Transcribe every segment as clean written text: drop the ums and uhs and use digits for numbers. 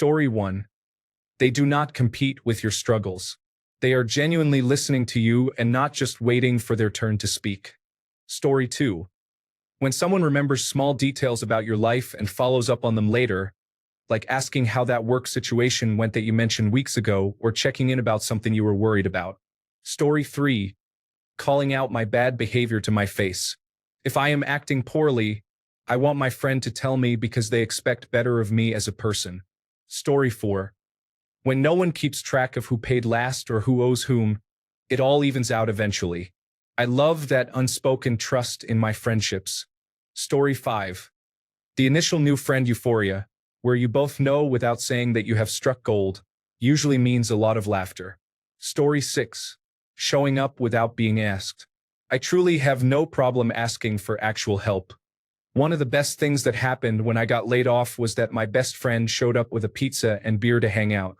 Story 1. They do not compete with your struggles. They are genuinely listening to you and not just waiting for their turn to speak. Story 2. When someone remembers small details about your life and follows up on them later, like asking how that work situation went that you mentioned weeks ago or checking in about something you were worried about. Story 3. Calling out my bad behavior to my face. If I am acting poorly, I want my friend to tell me because they expect better of me as a person. Story 4. When no one keeps track of who paid last or who owes whom, it all evens out eventually. I love that unspoken trust in my friendships. Story 5. The initial new friend euphoria, where you both know without saying that you have struck gold, usually means a lot of laughter. Story 6. Showing up without being asked. I truly have no problem asking for actual help. One of the best things that happened when I got laid off was that my best friend showed up with a pizza and beer to hang out.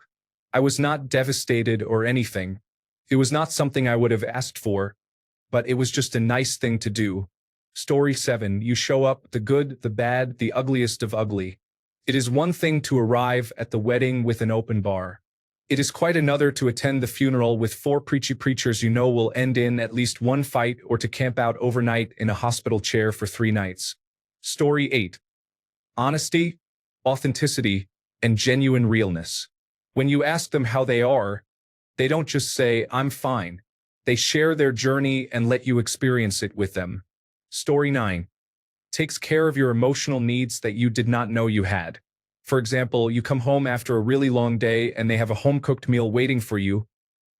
I was not devastated or anything. It was not something I would have asked for, but it was just a nice thing to do. Story 7. You show up, the good, the bad, the ugliest of ugly. It is one thing to arrive at the wedding with an open bar. It is quite another to attend the funeral with 4 preachy preachers you know will end in at least one fight or to camp out overnight in a hospital chair for 3 nights. Story 8. Honesty, authenticity, and genuine realness. When you ask them how they are, they don't just say, "I'm fine." They share their journey and let you experience it with them. Story 9. Takes care of your emotional needs that you did not know you had. For example, you come home after a really long day and they have a home-cooked meal waiting for you,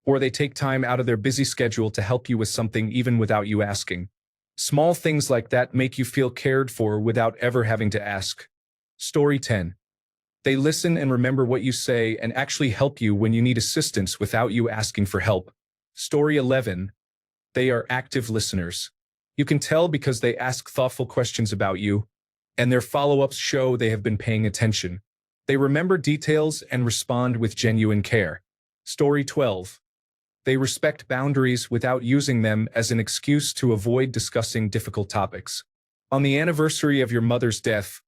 or they take time out of their busy schedule to help you with something even without you asking. Small things like that make you feel cared for without ever having to ask. Story 10. They listen and remember what you say and actually help you when you need assistance without you asking for help. Story 11. They are active listeners. You can tell because they ask thoughtful questions about you, and their follow-ups show they have been paying attention. They remember details and respond with genuine care. Story 12. They respect boundaries without using them as an excuse to avoid discussing difficult topics. On the anniversary of your mother's death,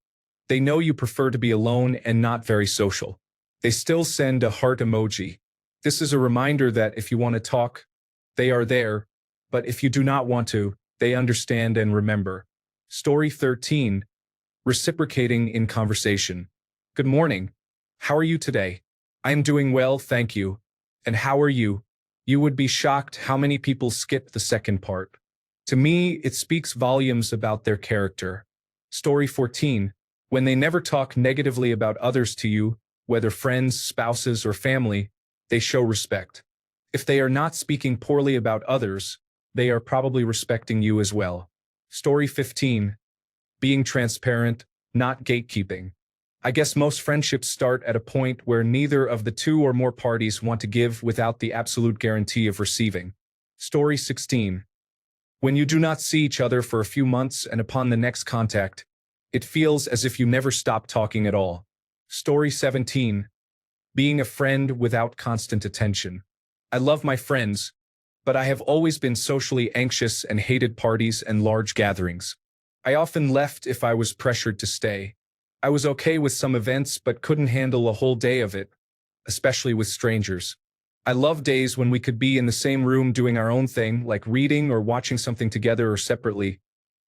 they know you prefer to be alone and not very social. They still send a heart emoji. This is a reminder that if you want to talk, they are there, but if you do not want to, they understand and remember. Story 13. Reciprocating in conversation. Good morning. How are you today? I am doing well, thank you. And how are you? You would be shocked how many people skip the second part. To me, it speaks volumes about their character. Story 14. When they never talk negatively about others to you, whether friends, spouses, or family, they show respect. If they are not speaking poorly about others, they are probably respecting you as well. Story 15. Being transparent, not gatekeeping. I guess most friendships start at a point where neither of the 2 or more parties want to give without the absolute guarantee of receiving. Story 16. When you do not see each other for a few months and upon the next contact, it feels as if you never stopped talking at all. Story 17. Being a friend without constant attention. I love my friends, but I have always been socially anxious and hated parties and large gatherings. I often left if I was pressured to stay. I was okay with some events but couldn't handle a whole day of it, especially with strangers. I love days when we could be in the same room doing our own thing, like reading or watching something together or separately,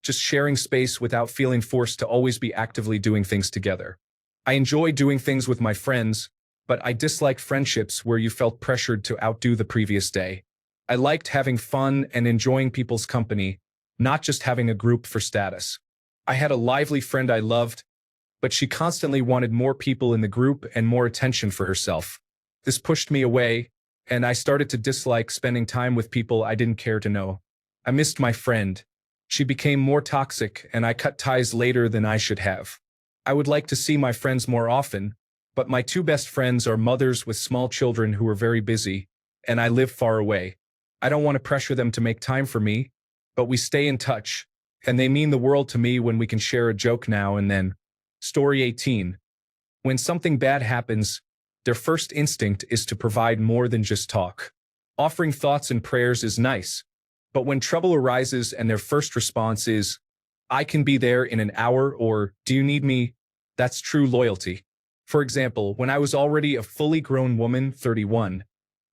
just sharing space without feeling forced to always be actively doing things together. I enjoy doing things with my friends, but I disliked friendships where you felt pressured to outdo the previous day. I liked having fun and enjoying people's company, not just having a group for status. I had a lively friend I loved, but she constantly wanted more people in the group and more attention for herself. This pushed me away, and I started to dislike spending time with people I didn't care to know. I missed my friend. She became more toxic, and I cut ties later than I should have. I would like to see my friends more often, but my 2 best friends are mothers with small children who are very busy, and I live far away. I don't want to pressure them to make time for me, but we stay in touch, and they mean the world to me when we can share a joke now and then. Story 18. When something bad happens, their first instinct is to provide more than just talk. Offering thoughts and prayers is nice, but when trouble arises and their first response is, "I can be there in an hour," or "Do you need me?" that's true loyalty. For example, when I was already a fully grown woman, 31,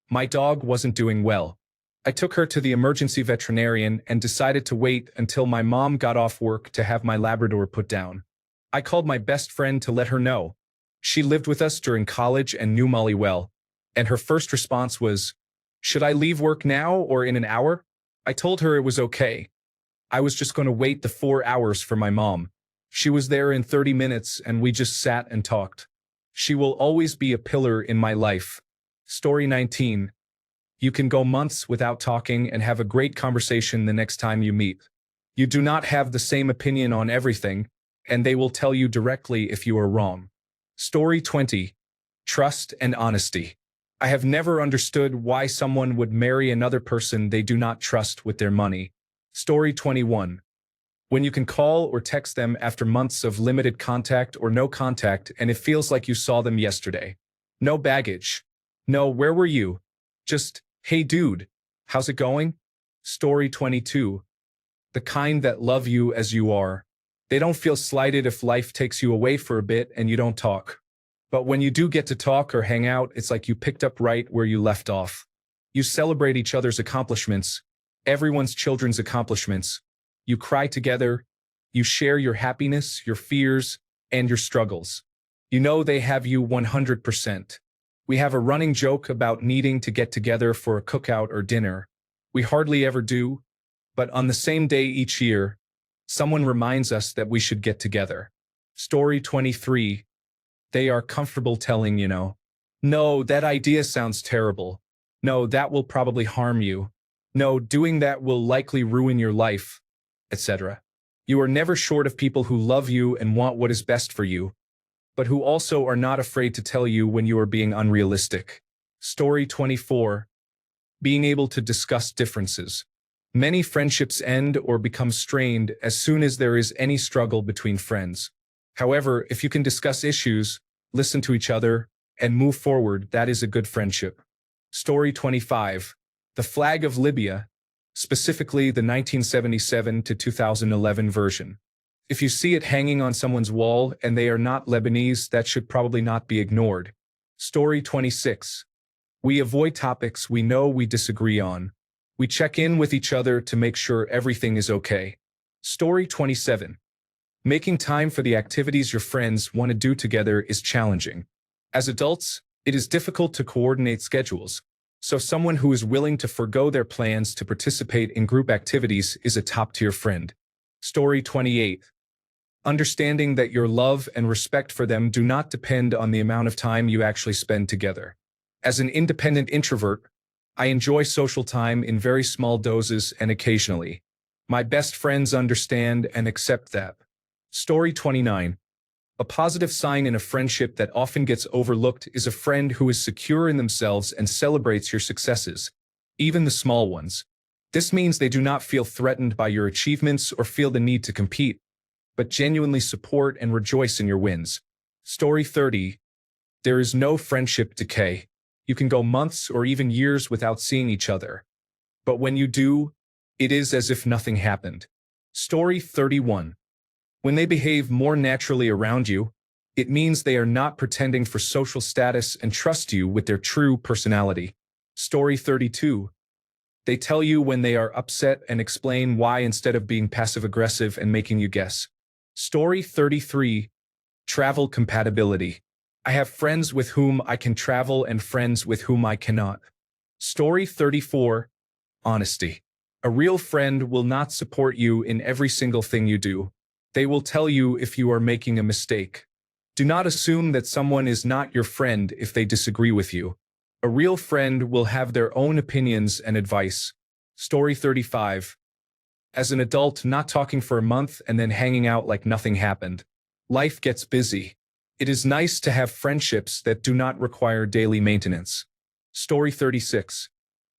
my dog wasn't doing well. I took her to the emergency veterinarian and decided to wait until my mom got off work to have my Labrador put down. I called my best friend to let her know. She lived with us during college and knew Molly well, and her first response was, "Should I leave work now or in an hour?" I told her it was okay. I was just going to wait the 4 hours for my mom. She was there in 30 minutes and we just sat and talked. She will always be a pillar in my life. Story 19. You can go months without talking and have a great conversation the next time you meet. You do not have the same opinion on everything, and they will tell you directly if you are wrong. Story 20. Trust and honesty. I have never understood why someone would marry another person they do not trust with their money. Story 21. When you can call or text them after months of limited contact or no contact and it feels like you saw them yesterday. No baggage. No, where were you? Just, hey dude, how's it going? Story 22. The kind that love you as you are. They don't feel slighted if life takes you away for a bit and you don't talk. But when you do get to talk or hang out, it's like you picked up right where you left off. You celebrate each other's accomplishments, everyone's children's accomplishments. You cry together. You share your happiness, your fears, and your struggles. You know they have you 100%. We have a running joke about needing to get together for a cookout or dinner. We hardly ever do, but on the same day each year, someone reminds us that we should get together. Story 23. They are comfortable telling you no. No, that idea sounds terrible. No, that will probably harm you. No, doing that will likely ruin your life, etc. You are never short of people who love you and want what is best for you, but who also are not afraid to tell you when you are being unrealistic. Story 24. Being able to discuss differences. Many friendships end or become strained as soon as there is any struggle between friends. However, if you can discuss issues, listen to each other, and move forward, that is a good friendship. Story 25. The Flag of Libya, specifically the 1977 to 2011 version. If you see it hanging on someone's wall and they are not Lebanese, that should probably not be ignored. Story 26. We avoid topics we know we disagree on. We check in with each other to make sure everything is okay. Story 27. Making time for the activities your friends want to do together is challenging. As adults, it is difficult to coordinate schedules, so someone who is willing to forgo their plans to participate in group activities is a top-tier friend. Story 28. Understanding that your love and respect for them do not depend on the amount of time you actually spend together. As an independent introvert, I enjoy social time in very small doses and occasionally. My best friends understand and accept that. Story 29. A positive sign in a friendship that often gets overlooked is a friend who is secure in themselves and celebrates your successes, even the small ones. This means they do not feel threatened by your achievements or feel the need to compete, but genuinely support and rejoice in your wins. Story 30. There is no friendship decay. You can go months or even years without seeing each other. But when you do, it is as if nothing happened. Story 31. When they behave more naturally around you, it means they are not pretending for social status and trust you with their true personality. Story 32. They tell you when they are upset and explain why instead of being passive-aggressive and making you guess. Story 33. Travel compatibility. I have friends with whom I can travel and friends with whom I cannot. Story 34. Honesty. A real friend will not support you in every single thing you do. They will tell you if you are making a mistake. Do not assume that someone is not your friend if they disagree with you. A real friend will have their own opinions and advice. Story 35. As an adult, not talking for a month and then hanging out like nothing happened. Life gets busy. It is nice to have friendships that do not require daily maintenance. Story 36.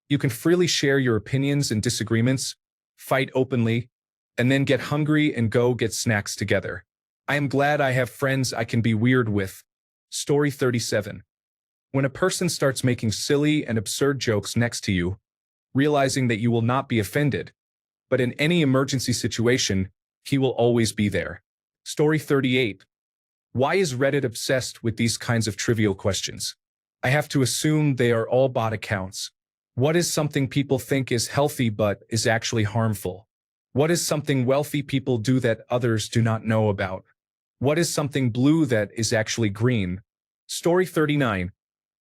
You can freely share your opinions and disagreements, fight openly, and then get hungry and go get snacks together. I am glad I have friends I can be weird with. Story 37. When a person starts making silly and absurd jokes next to you, realizing that you will not be offended, but in any emergency situation, he will always be there. Story 38. Why is Reddit obsessed with these kinds of trivial questions? I have to assume they are all bot accounts. What is something people think is healthy but is actually harmful? What is something wealthy people do that others do not know about? What is something blue that is actually green? Story 39.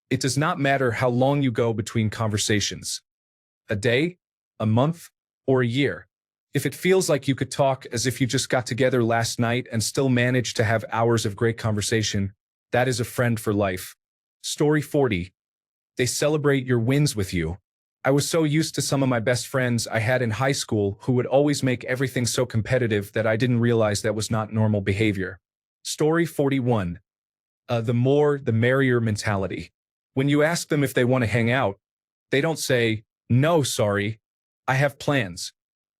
It does not matter how long you go between conversations. A day, a month, or a year. If it feels like you could talk as if you just got together last night and still managed to have hours of great conversation, that is a friend for life. Story 40. They celebrate your wins with you. I was so used to some of my best friends I had in high school who would always make everything so competitive that I didn't realize that was not normal behavior. Story 41. The more, the merrier mentality. When you ask them if they want to hang out, they don't say, "No, sorry, I have plans."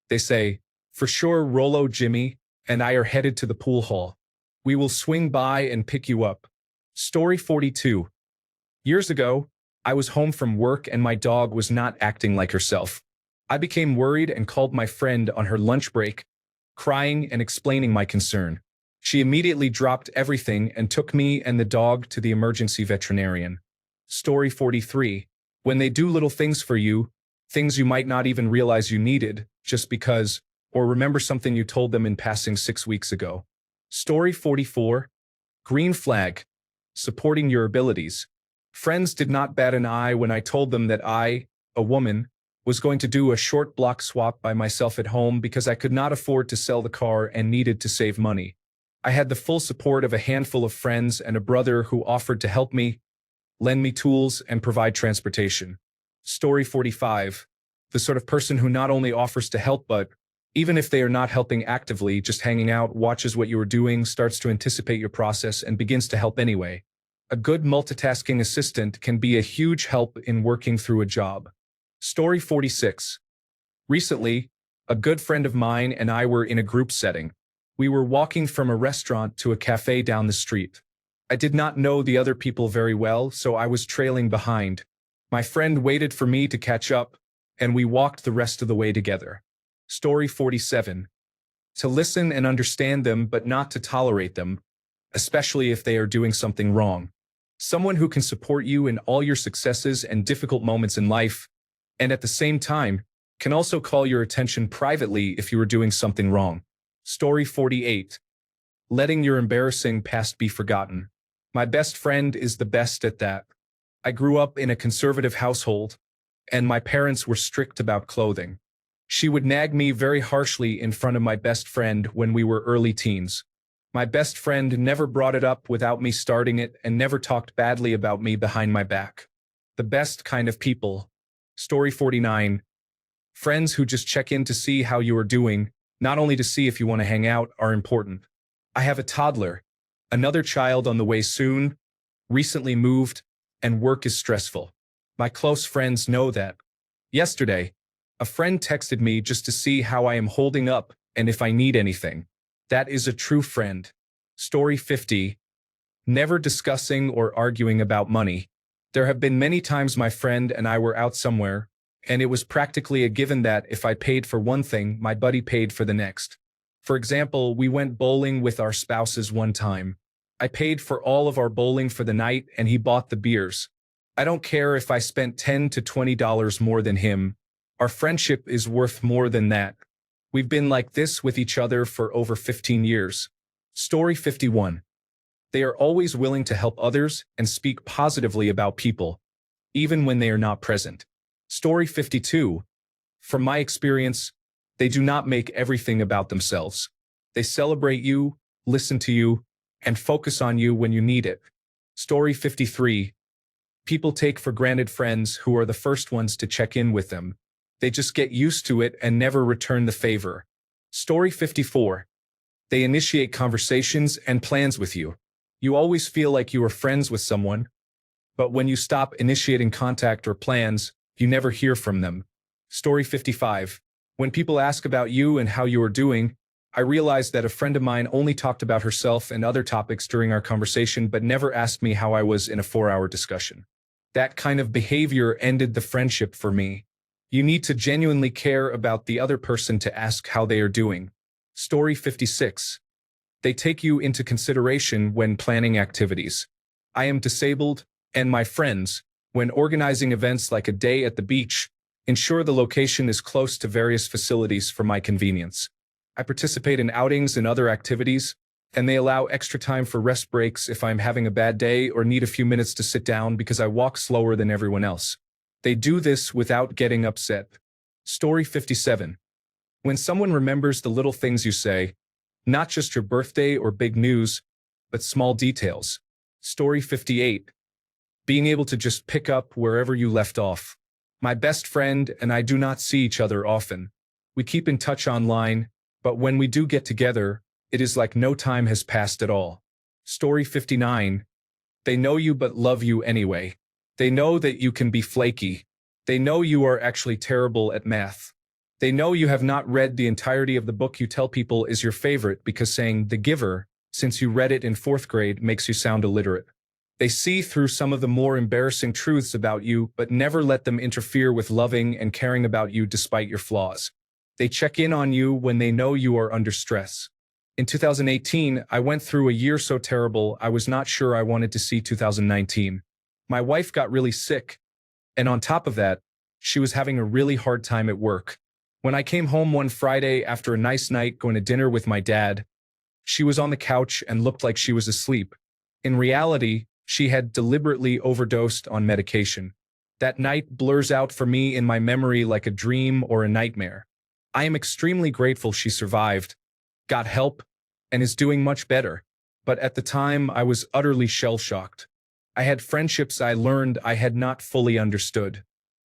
They say, "For sure, Rolo, Jimmy, and I are headed to the pool hall. We will swing by and pick you up." Story 42. Years ago, I was home from work and my dog was not acting like herself. I became worried and called my friend on her lunch break, crying and explaining my concern. She immediately dropped everything and took me and the dog to the emergency veterinarian. Story 43. When they do little things for you, things you might not even realize you needed, just because, or remember something you told them in passing 6 weeks ago. Story 44. Green flag. Supporting your abilities. Friends did not bat an eye when I told them that I, a woman, was going to do a short block swap by myself at home because I could not afford to sell the car and needed to save money. I had the full support of a handful of friends and a brother who offered to help me, lend me tools, and provide transportation. Story 45. The sort of person who not only offers to help but, even if they are not helping actively, just hanging out, watches what you are doing, starts to anticipate your process, and begins to help anyway. A good multitasking assistant can be a huge help in working through a job. Story 46. Recently, a good friend of mine and I were in a group setting. We were walking from a restaurant to a cafe down the street. I did not know the other people very well, so I was trailing behind. My friend waited for me to catch up, and we walked the rest of the way together. Story 47. To listen and understand them but not to tolerate them, especially if they are doing something wrong. Someone who can support you in all your successes and difficult moments in life, and at the same time, can also call your attention privately if you are doing something wrong. Story 48. Letting your embarrassing past be forgotten. My best friend is the best at that. I grew up in a conservative household, and my parents were strict about clothing. She would nag me very harshly in front of my best friend when we were early teens. My best friend never brought it up without me starting it and never talked badly about me behind my back. The best kind of people. Story 49. Friends who just check in to see how you are doing, not only to see if you want to hang out, are important. I have a toddler, another child on the way soon, recently moved, and work is stressful. My close friends know that. Yesterday, a friend texted me just to see how I am holding up and if I need anything. That is a true friend. Story 50. Never discussing or arguing about money. There have been many times my friend and I were out somewhere, and it was practically a given that if I paid for one thing, my buddy paid for the next. For example, we went bowling with our spouses one time. I paid for all of our bowling for the night and he bought the beers. I don't care if I spent $10 to $20 more than him. Our friendship is worth more than that. We've been like this with each other for over 15 years. Story 51. They are always willing to help others and speak positively about people, even when they are not present. Story 52. From my experience, they do not make everything about themselves. They celebrate you, listen to you, and focus on you when you need it. Story 53. People take for granted friends who are the first ones to check in with them. They just get used to it and never return the favor. Story 54. They initiate conversations and plans with you. You always feel like you are friends with someone, but when you stop initiating contact or plans, you never hear from them. Story 55. When people ask about you and how you are doing, I realized that a friend of mine only talked about herself and other topics during our conversation but never asked me how I was in a 4-hour discussion. That kind of behavior ended the friendship for me. You need to genuinely care about the other person to ask how they are doing. Story 56. They take you into consideration when planning activities. I am disabled, and my friends, when organizing events like a day at the beach, ensure the location is close to various facilities for my convenience. I participate in outings and other activities, and they allow extra time for rest breaks if I'm having a bad day or need a few minutes to sit down because I walk slower than everyone else. They do this without getting upset. Story 57. When someone remembers the little things you say, not just your birthday or big news, but small details. Story 58. Being able to just pick up wherever you left off. My best friend and I do not see each other often. We keep in touch online, but when we do get together, it is like no time has passed at all. Story 59. They know you but love you anyway. They know that you can be flaky. They know you are actually terrible at math. They know you have not read the entirety of the book you tell people is your favorite because saying The Giver, since you read it in 4th grade, makes you sound illiterate. They see through some of the more embarrassing truths about you, but never let them interfere with loving and caring about you despite your flaws. They check in on you when they know you are under stress. In 2018, I went through a year so terrible I was not sure I wanted to see 2019. My wife got really sick, and on top of that, she was having a really hard time at work. When I came home one Friday after a nice night going to dinner with my dad, she was on the couch and looked like she was asleep. In reality, she had deliberately overdosed on medication. That night blurs out for me in my memory like a dream or a nightmare. I am extremely grateful she survived, got help, and is doing much better. But at the time, I was utterly shell-shocked. I had friendships I learned I had not fully understood.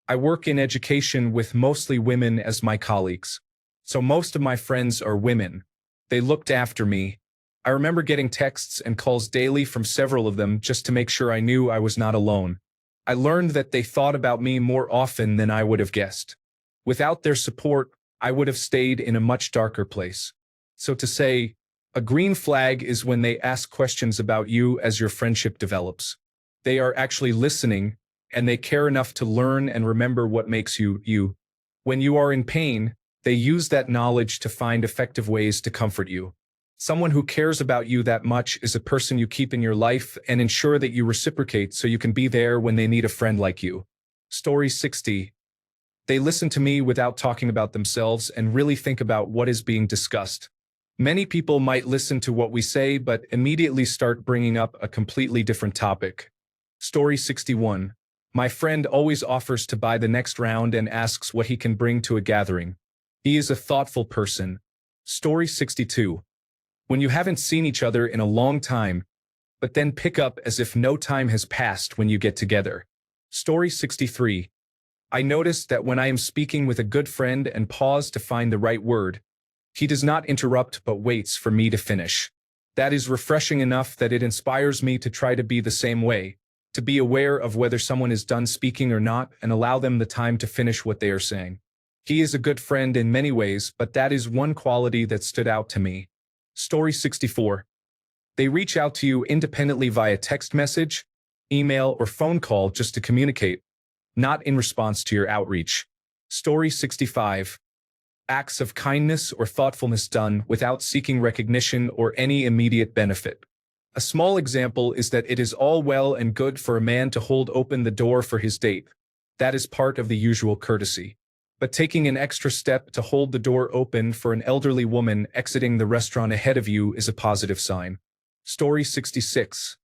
I work in education with mostly women as my colleagues. So most of my friends are women. They looked after me. I remember getting texts and calls daily from several of them just to make sure I knew I was not alone. I learned that they thought about me more often than I would have guessed. Without their support, I would have stayed in a much darker place. So to say, a green flag is when they ask questions about you as your friendship develops. They are actually listening, and they care enough to learn and remember what makes you, you. When you are in pain, they use that knowledge to find effective ways to comfort you. Someone who cares about you that much is a person you keep in your life and ensure that you reciprocate so you can be there when they need a friend like you. Story 60. They listen to me without talking about themselves and really think about what is being discussed. Many people might listen to what we say but immediately start bringing up a completely different topic. Story 61. My friend always offers to buy the next round and asks what he can bring to a gathering. He is a thoughtful person. Story 62. When you haven't seen each other in a long time, but then pick up as if no time has passed when you get together. Story 63. I notice that when I am speaking with a good friend and pause to find the right word, he does not interrupt but waits for me to finish. That is refreshing enough that it inspires me to try to be the same way, to be aware of whether someone is done speaking or not and allow them the time to finish what they are saying. He is a good friend in many ways, but that is one quality that stood out to me. Story 64. They reach out to you independently via text message, email, or phone call just to communicate, not in response to your outreach. Story 65. Acts of kindness or thoughtfulness done without seeking recognition or any immediate benefit. A small example is that it is all well and good for a man to hold open the door for his date. That is part of the usual courtesy. But taking an extra step to hold the door open for an elderly woman exiting the restaurant ahead of you is a positive sign. Story 66.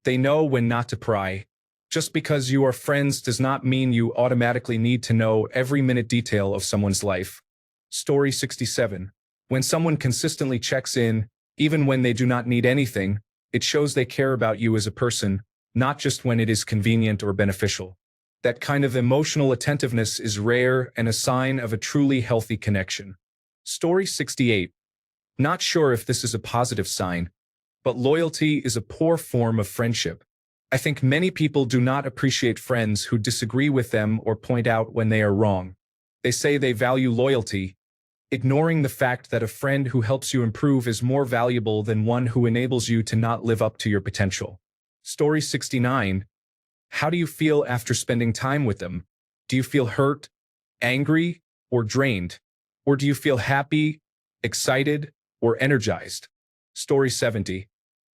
They know when not to pry. Just because you are friends does not mean you automatically need to know every minute detail of someone's life. Story 67. When someone consistently checks in, even when they do not need anything, it shows they care about you as a person, not just when it is convenient or beneficial. That kind of emotional attentiveness is rare and a sign of a truly healthy connection. Story 68. Not sure if this is a positive sign, but loyalty is a poor form of friendship. I think many people do not appreciate friends who disagree with them or point out when they are wrong. They say they value loyalty, ignoring the fact that a friend who helps you improve is more valuable than one who enables you to not live up to your potential. Story 69. How do you feel after spending time with them? Do you feel hurt, angry, or drained? Or do you feel happy, excited, or energized? Story 70.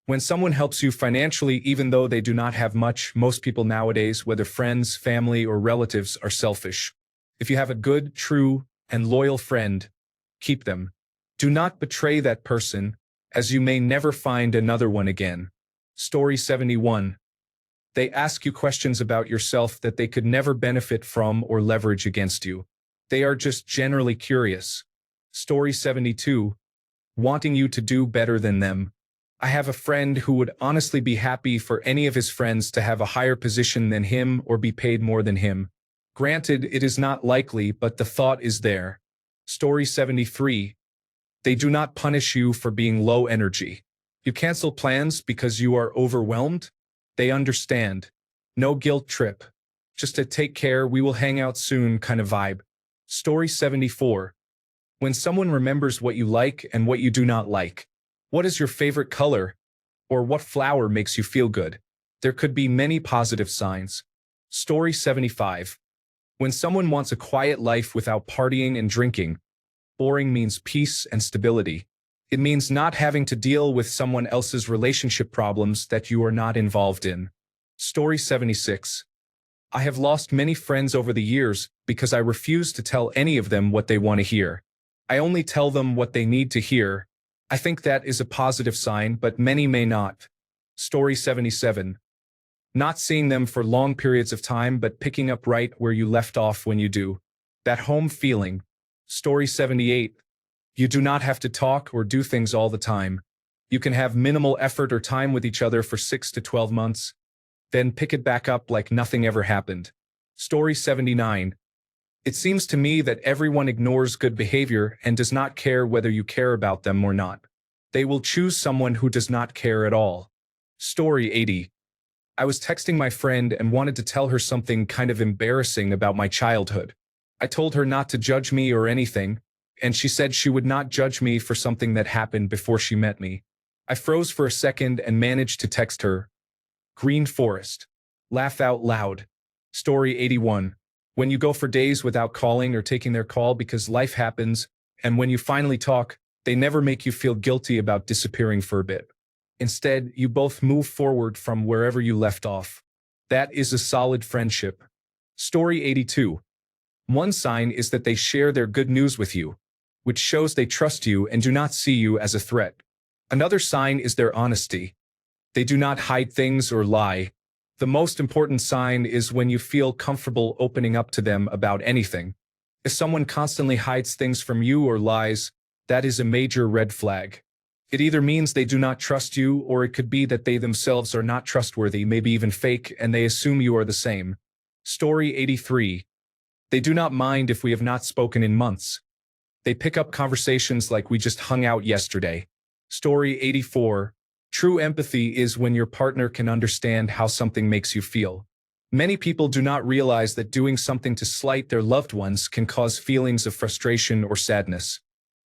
When someone helps you financially even though they do not have much, most people nowadays, whether friends, family, or relatives, are selfish. If you have a good, true, and loyal friend, keep them. Do not betray that person, as you may never find another one again. Story 71. They ask you questions about yourself that they could never benefit from or leverage against you. They are just generally curious. Story 72. Wanting you to do better than them. I have a friend who would honestly be happy for any of his friends to have a higher position than him or be paid more than him. Granted, it is not likely, but the thought is there. Story 73. They do not punish you for being low energy. You cancel plans because you are overwhelmed? They understand. No guilt trip. Just a take care, we will hang out soon kind of vibe. Story 74. When someone remembers what you like and what you do not like. What is your favorite color? Or what flower makes you feel good? There could be many positive signs. Story 75. When someone wants a quiet life without partying and drinking. Boring means peace and stability. It means not having to deal with someone else's relationship problems that you are not involved in. Story 76. I have lost many friends over the years because I refuse to tell any of them what they want to hear. I only tell them what they need to hear. I think that is a positive sign, but many may not. Story 77. Not seeing them for long periods of time, but picking up right where you left off when you do. That home feeling. Story 78. You do not have to talk or do things all the time. You can have minimal effort or time with each other for 6 to 12 months. Then pick it back up like nothing ever happened. Story 79. It seems to me that everyone ignores good behavior and does not care whether you care about them or not. They will choose someone who does not care at all. Story 80. I was texting my friend and wanted to tell her something kind of embarrassing about my childhood. I told her not to judge me or anything, and she said she would not judge me for something that happened before she met me. I froze for a second and managed to text her. Green forest. Laugh out loud. Story 81. When you go for days without calling or taking their call because life happens, and when you finally talk, they never make you feel guilty about disappearing for a bit. Instead, you both move forward from wherever you left off. That is a solid friendship. Story 82. One sign is that they share their good news with you, which shows they trust you and do not see you as a threat. Another sign is their honesty. They do not hide things or lie. The most important sign is when you feel comfortable opening up to them about anything. If someone constantly hides things from you or lies, that is a major red flag. It either means they do not trust you, or it could be that they themselves are not trustworthy, maybe even fake, and they assume you are the same. Story 83. They do not mind if we have not spoken in months. They pick up conversations like we just hung out yesterday. Story 84. True empathy is when your partner can understand how something makes you feel. Many people do not realize that doing something to slight their loved ones can cause feelings of frustration or sadness.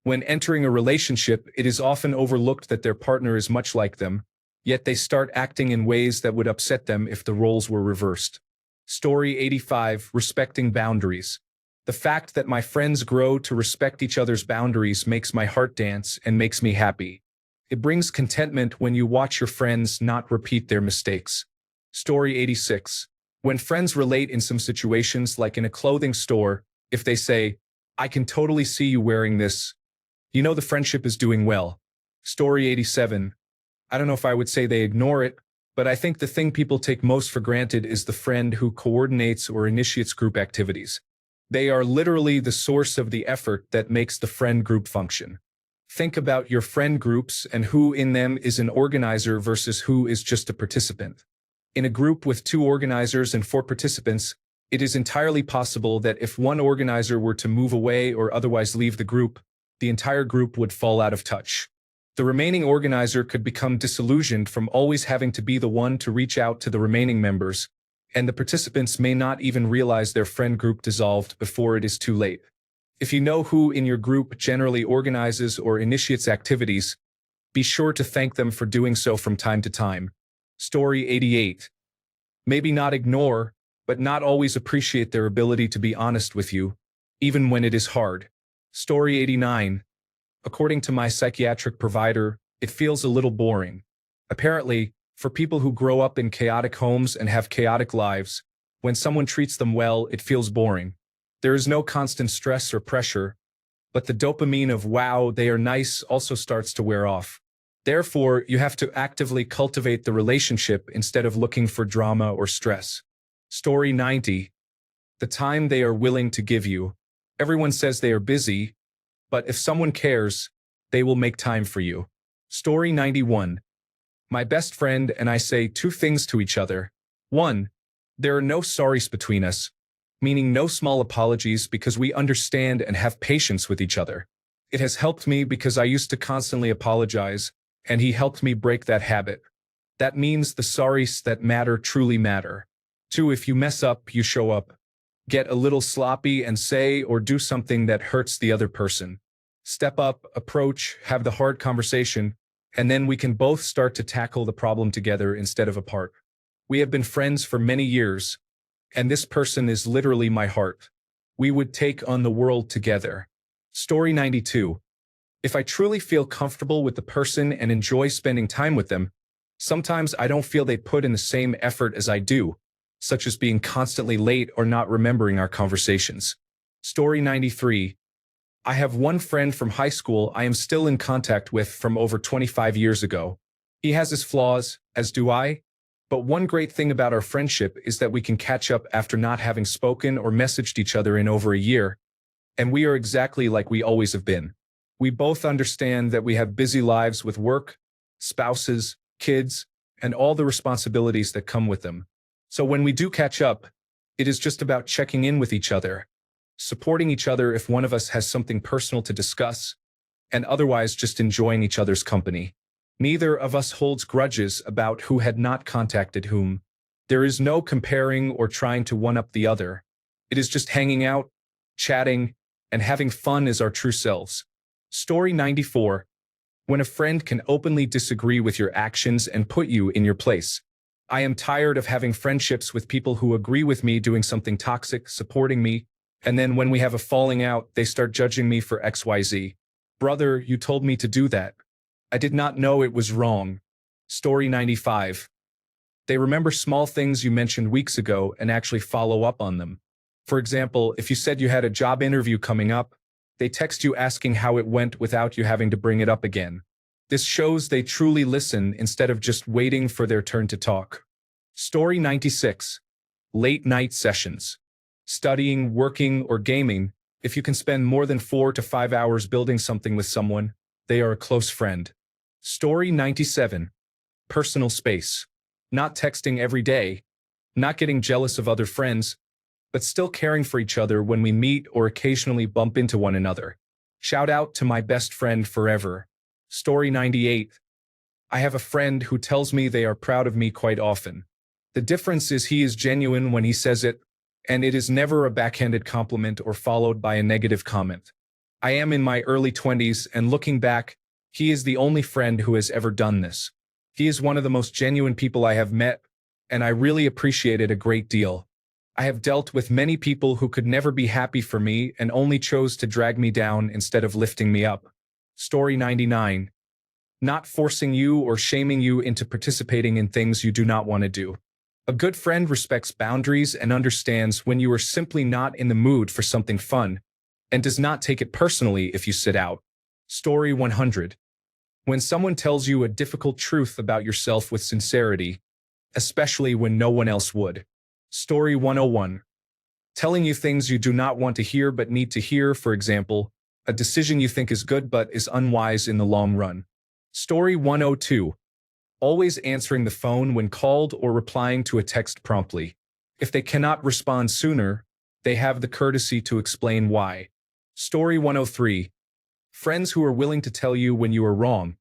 When entering a relationship, it is often overlooked that their partner is much like them, yet they start acting in ways that would upset them if the roles were reversed. Story 85. Respecting boundaries. The fact that my friends grow to respect each other's boundaries makes my heart dance and makes me happy. It brings contentment when you watch your friends not repeat their mistakes. Story 86. When friends relate in some situations, like in a clothing store, if they say, "I can totally see you wearing this," you know the friendship is doing well. Story 87. I don't know if I would say they ignore it, but I think the thing people take most for granted is the friend who coordinates or initiates group activities. They are literally the source of the effort that makes the friend group function. Think about your friend groups and who in them is an organizer versus who is just a participant. In a group with 2 organizers and 4 participants, it is entirely possible that if one organizer were to move away or otherwise leave the group, the entire group would fall out of touch. The remaining organizer could become disillusioned from always having to be the one to reach out to the remaining members, and the participants may not even realize their friend group dissolved before it is too late. If you know who in your group generally organizes or initiates activities, be sure to thank them for doing so from time to time. Story 88. Maybe not ignore, but not always appreciate their ability to be honest with you, even when it is hard. Story 89. According to my psychiatric provider, It feels a little boring. Apparently, for people who grow up in chaotic homes and have chaotic lives, when someone treats them well, it feels boring. There is no constant stress or pressure, but the dopamine of wow, they are nice also starts to wear off. Therefore, you have to actively cultivate the relationship instead of looking for drama or stress. Story 90. The time they are willing to give you. Everyone says they are busy, but if someone cares, they will make time for you. Story 91. My best friend and I say two things to each other. 1. There are no sorries between us, meaning no small apologies because we understand and have patience with each other. It has helped me because I used to constantly apologize, and he helped me break that habit. That means the sorries that matter truly matter. 2. If you mess up, you show up. Get a little sloppy and say or do something that hurts the other person. Step up, approach, have the hard conversation, and then we can both start to tackle the problem together instead of apart. We have been friends for many years, and this person is literally my heart. We would take on the world together. Story 92. If I truly feel comfortable with the person and enjoy spending time with them, sometimes I don't feel they put in the same effort as I do, such as being constantly late or not remembering our conversations. Story 93. I have one friend from high school I am still in contact with from over 25 years ago. He has his flaws, as do I, but one great thing about our friendship is that we can catch up after not having spoken or messaged each other in over a year, and we are exactly like we always have been. We both understand that we have busy lives with work, spouses, kids, and all the responsibilities that come with them. So when we do catch up, it is just about checking in with each other, supporting each other if one of us has something personal to discuss, and otherwise just enjoying each other's company. Neither of us holds grudges about who had not contacted whom. There is no comparing or trying to one-up the other. It is just hanging out, chatting, and having fun as our true selves. Story 94. When a friend can openly disagree with your actions and put you in your place. I am tired of having friendships with people who agree with me doing something toxic, supporting me, and then when we have a falling out, they start judging me for XYZ. Brother, you told me to do that. I did not know it was wrong. Story 95. They remember small things you mentioned weeks ago and actually follow up on them. For example, if you said you had a job interview coming up, they text you asking how it went without you having to bring it up again. This shows they truly listen instead of just waiting for their turn to talk. Story 96. Late night sessions. Studying, working, or gaming, if you can spend more than 4 to 5 hours building something with someone, they are a close friend. Story 97. Personal space. Not texting every day, not getting jealous of other friends, but still caring for each other when we meet or occasionally bump into one another. Shout out to my best friend forever. Story 98. I have a friend who tells me they are proud of me quite often. The difference is he is genuine when he says it, and it is never a backhanded compliment or followed by a negative comment. I am in my early 20s, and looking back, he is the only friend who has ever done this. He is one of the most genuine people I have met, and I really appreciate it a great deal. I have dealt with many people who could never be happy for me and only chose to drag me down instead of lifting me up. Story 99. Not forcing you or shaming you into participating in things you do not want to do. A good friend respects boundaries and understands when you are simply not in the mood for something fun, and does not take it personally if you sit out. Story 100. When someone tells you a difficult truth about yourself with sincerity, especially when no one else would. Story 101. Telling you things you do not want to hear but need to hear, for example, a decision you think is good but is unwise in the long run. Story 102. Always answering the phone when called or replying to a text promptly. If they cannot respond sooner, they have the courtesy to explain why. Story 103. Friends who are willing to tell you when you are wrong,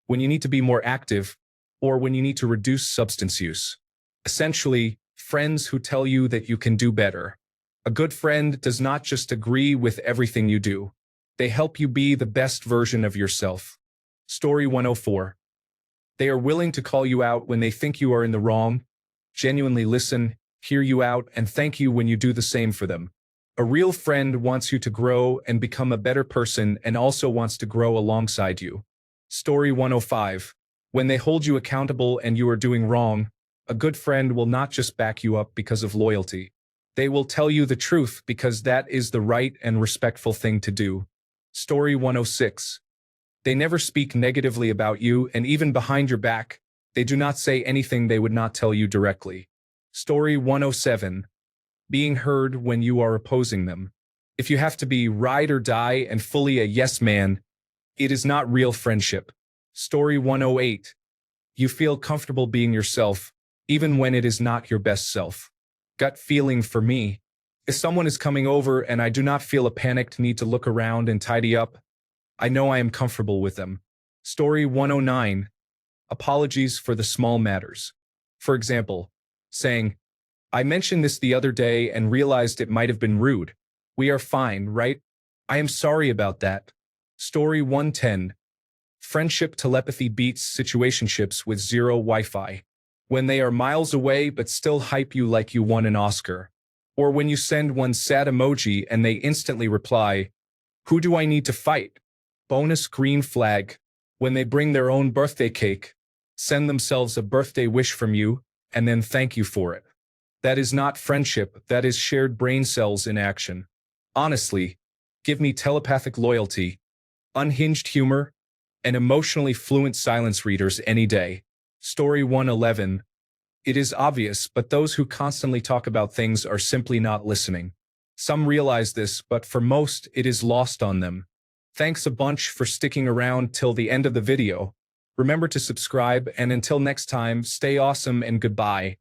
when you need to be more active, or when you need to reduce substance use. Essentially, friends who tell you that you can do better. A good friend does not just agree with everything you do. They help you be the best version of yourself. Story 104. They are willing to call you out when they think you are in the wrong, genuinely listen, hear you out, and thank you when you do the same for them. A real friend wants you to grow and become a better person and also wants to grow alongside you. Story 105. When they hold you accountable and you are doing wrong, a good friend will not just back you up because of loyalty. They will tell you the truth because that is the right and respectful thing to do. Story 106. They never speak negatively about you, and even behind your back, they do not say anything they would not tell you directly. Story 107. Being heard when you are opposing them. If you have to be ride or die and fully a yes man, it is not real friendship. Story 108. You feel comfortable being yourself, even when it is not your best self. Gut feeling for me. If someone is coming over and I do not feel a panicked need to look around and tidy up, I know I am comfortable with them. Story 109. Apologies for the small matters. For example, saying, I mentioned this the other day and realized it might have been rude. We are fine, right? I am sorry about that. Story 110. Friendship telepathy beats situationships with zero Wi-Fi. When they are miles away but still hype you like you won an Oscar. Or when you send one sad emoji and they instantly reply, who do I need to fight? Bonus green flag. When they bring their own birthday cake, send themselves a birthday wish from you, and then thank you for it. That is not friendship, that is shared brain cells in action. Honestly, give me telepathic loyalty, unhinged humor, and emotionally fluent silence readers any day. Story 111. It is obvious, but those who constantly talk about things are simply not listening. Some realize this, but for most, it is lost on them. Thanks a bunch for sticking around till the end of the video. Remember to subscribe, and until next time, stay awesome and goodbye.